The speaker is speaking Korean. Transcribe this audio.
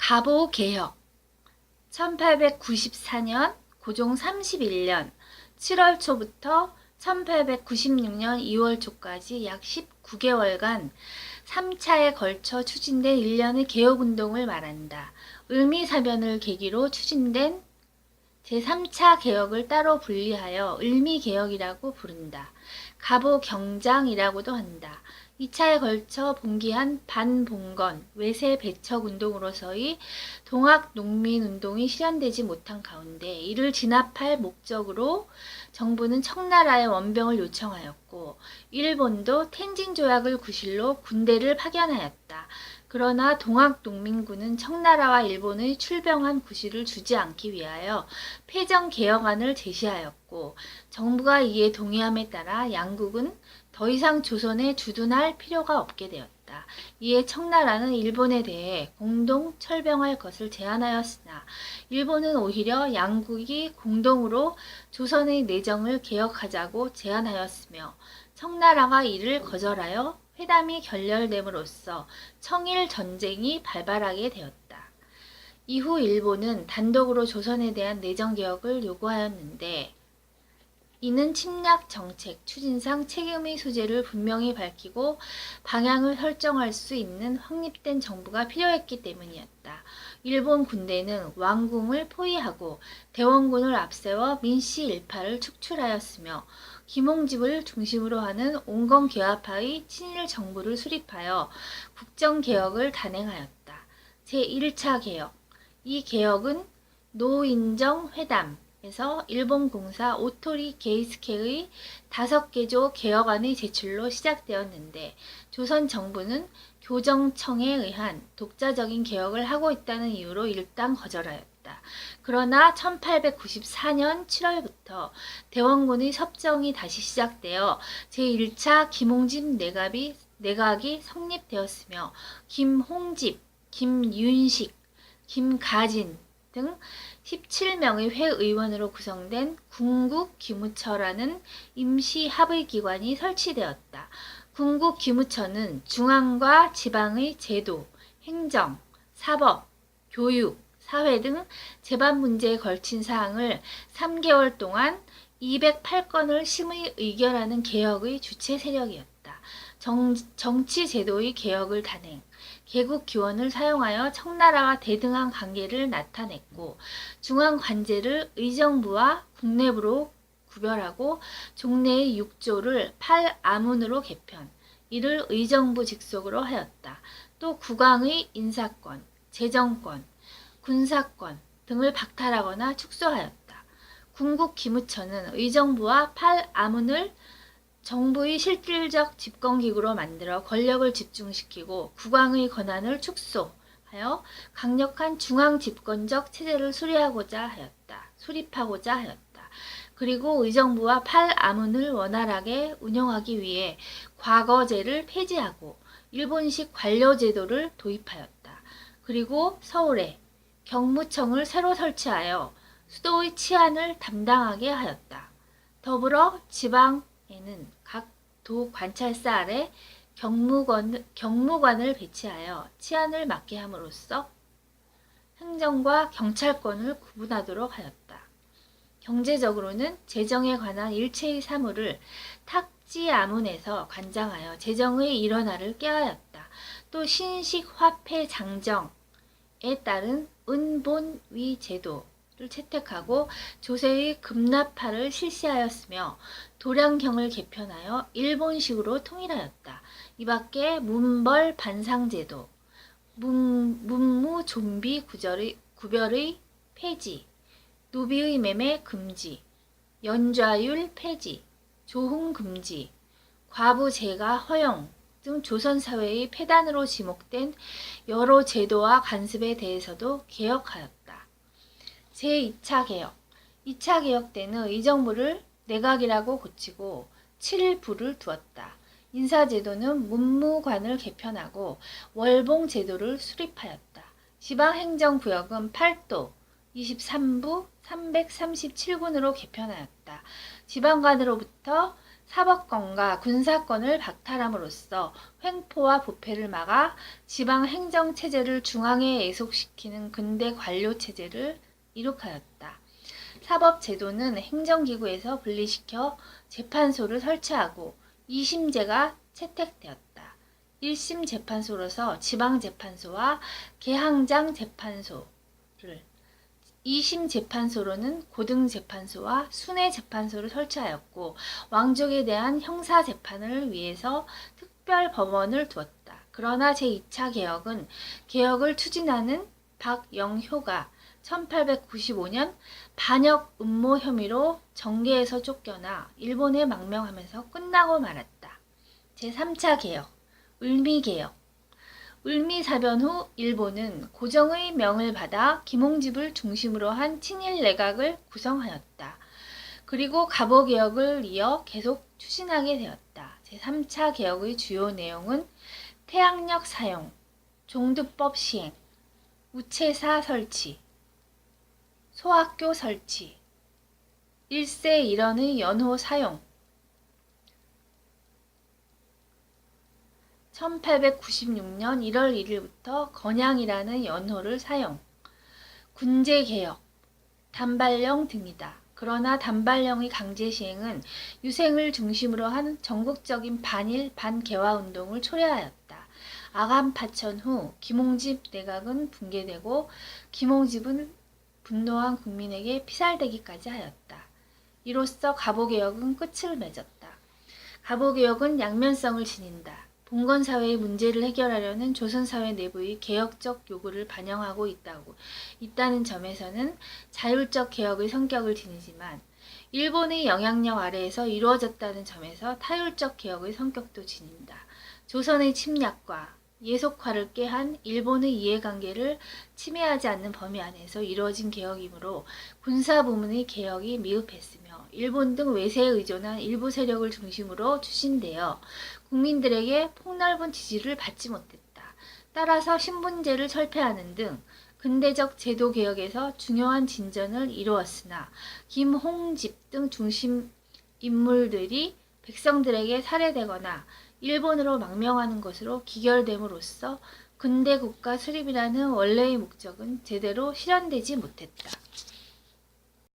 가보개혁 1894년 고종 31년 7월 초부터 1896년 2월 초까지 약 19개월간 3차에 걸쳐 추진된 일련의 개혁운동을 말한다. 을미사변을 계기로 추진된 제3차 개혁을 따로 분리하여 을미개혁이라고 부른다. 가보경장이라고도 한다. 2차에 걸쳐 봉기한 반봉건, 외세 배척 운동으로서의 동학농민운동이 실현되지 못한 가운데 이를 진압할 목적으로 정부는 청나라에 원병을 요청하였고 일본도 텐진 조약을 구실로 군대를 파견하였다. 그러나 동학농민군은 청나라와 일본의 출병한 구실을 주지 않기 위하여 패전개혁안을 제시하였고 정부가 이에 동의함에 따라 양국은 더 이상 조선에 주둔할 필요가 없게 되었다. 이에 청나라는 일본에 대해 공동 철병할 것을 제안하였으나 일본은 오히려 양국이 공동으로 조선의 내정을 개혁하자고 제안하였으며 청나라가 이를 거절하여 회담이 결렬됨으로써 청일 전쟁이 발발하게 되었다. 이후 일본은 단독으로 조선에 대한 내정 개혁을 요구하였는데 이는 침략 정책 추진상 책임의 소재를 분명히 밝히고 방향을 설정할 수 있는 확립된 정부가 필요했기 때문이었다. 일본 군대는 왕궁을 포위하고 대원군을 앞세워 민씨 일파를 축출하였으며 김홍집을 중심으로 하는 온건개화파의 친일 정부를 수립하여 국정개혁을 단행하였다. 제1차 개혁. 이 개혁은 노인정 회담 에서 일본 공사 오토리 게이스케의 5개조 개혁안의 제출로 시작되었는데 조선 정부는 교정청에 의한 독자적인 개혁을 하고 있다는 이유로 일단 거절하였다. 그러나 1894년 7월부터 대원군의 섭정이 다시 시작되어 제1차 김홍집 내각이 성립되었으며 김홍집, 김윤식, 김가진 등 17명의 회의원으로 구성된 궁국기무처라는 임시합의기관이 설치되었다. 궁국기무처는 중앙과 지방의 제도, 행정, 사법, 교육, 사회 등 재반 문제에 걸친 사항을 3개월 동안 208건을 심의 의결하는 개혁의 주체 세력이었다. 정치 제도의 개혁을 단행, 개국 기원을 사용하여 청나라와 대등한 관계를 나타냈고 중앙 관제를 의정부와 국내부로 구별하고 종래의 6조를 8아문으로 개편, 이를 의정부 직속으로 하였다. 또 국왕의 인사권, 재정권, 군사권 등을 박탈하거나 축소하였다. 궁국기무처는 의정부와 8아문을 정부의 실질적 집권기구로 만들어 권력을 집중시키고 국왕의 권한을 축소하여 강력한 중앙집권적 체제를 수립하고자 하였다. 그리고 의정부와 8아문을 원활하게 운영하기 위해 과거제를 폐지하고 일본식 관료제도를 도입하였다. 그리고 서울에 경무청을 새로 설치하여 수도의 치안을 담당하게 하였다. 더불어 지방에는 각 도 관찰사 아래 경무관을 배치하여 치안을 맡게 함으로써 행정과 경찰권을 구분하도록 하였다. 경제적으로는 재정에 관한 일체의 사무를 탁지아문에서 관장하여 재정의 일원화를 꾀하였다. 또 신식 화폐 장정에 따른 은본위 제도를 채택하고 조세의 급납화를 실시하였으며 도량경을 개편하여 일본식으로 통일하였다. 이 밖에 문벌 반상제도, 문무 좀비 구별의 폐지, 노비의 매매 금지, 연좌율 폐지, 조흥 금지, 과부 제가 허용 등 조선사회의 폐단으로 지목된 여러 제도와 간습에 대해서도 개혁하였다. 제2차 개혁. 2차 개혁 때는 의정부를 내각이라고 고치고 7부를 두었다. 인사제도는 문무관을 개편하고 월봉 제도를 수립하였다. 지방행정구역은 8도, 23부, 337군으로 개편하였다. 지방관으로부터 사법권과 군사권을 박탈함으로써 횡포와 부패를 막아 지방 행정 체제를 중앙에 애속시키는 근대 관료 체제를 이룩하였다. 사법 제도는 행정기구에서 분리시켜 재판소를 설치하고 2심제가 채택되었다. 1심 재판소로서 지방재판소와 계항장 재판소를, 2심 재판소로는 고등재판소와 순회재판소를 설치하였고 왕족에 대한 형사재판을 위해서 특별법원을 두었다. 그러나 제2차 개혁은 개혁을 추진하는 박영효가 1895년 반역 음모 혐의로 정계에서 쫓겨나 일본에 망명하면서 끝나고 말았다. 제3차 개혁, 을미개혁. 을미사변 후 일본은 고정의 명을 받아 김홍집을 중심으로 한 친일 내각을 구성하였다. 그리고 갑오개혁을 이어 계속 추진하게 되었다. 제3차 개혁의 주요 내용은 태양력 사용, 종두법 시행, 우체사 설치, 소학교 설치, 일세 일원의 연호 사용, 1896년 1월 1일부터 건양이라는 연호를 사용, 군제개혁, 단발령 등이다. 그러나 단발령의 강제 시행은 유생을 중심으로 한 전국적인 반일, 반개화 운동을 초래하였다. 아간 파천 후 김홍집 내각은 붕괴되고 김홍집은 분노한 국민에게 피살되기까지 하였다. 이로써 갑오개혁은 끝을 맺었다. 갑오개혁은 양면성을 지닌다. 봉건사회의 문제를 해결하려는 조선사회 내부의 개혁적 요구를 반영하고 있다는 점에서는 자율적 개혁의 성격을 지니지만 일본의 영향력 아래에서 이루어졌다는 점에서 타율적 개혁의 성격도 지닌다. 조선의 침략과 예속화를 꾀한 일본의 이해관계를 침해하지 않는 범위 안에서 이루어진 개혁이므로 군사부문의 개혁이 미흡했으며 일본 등 외세에 의존한 일부 세력을 중심으로 추진되어 국민들에게 폭넓은 지지를 받지 못했다. 따라서 신분제를 철폐하는 등 근대적 제도 개혁에서 중요한 진전을 이루었으나 김홍집 등 중심 인물들이 백성들에게 살해되거나 일본으로 망명하는 것으로 기결됨으로써 근대 국가 수립이라는 원래의 목적은 제대로 실현되지 못했다.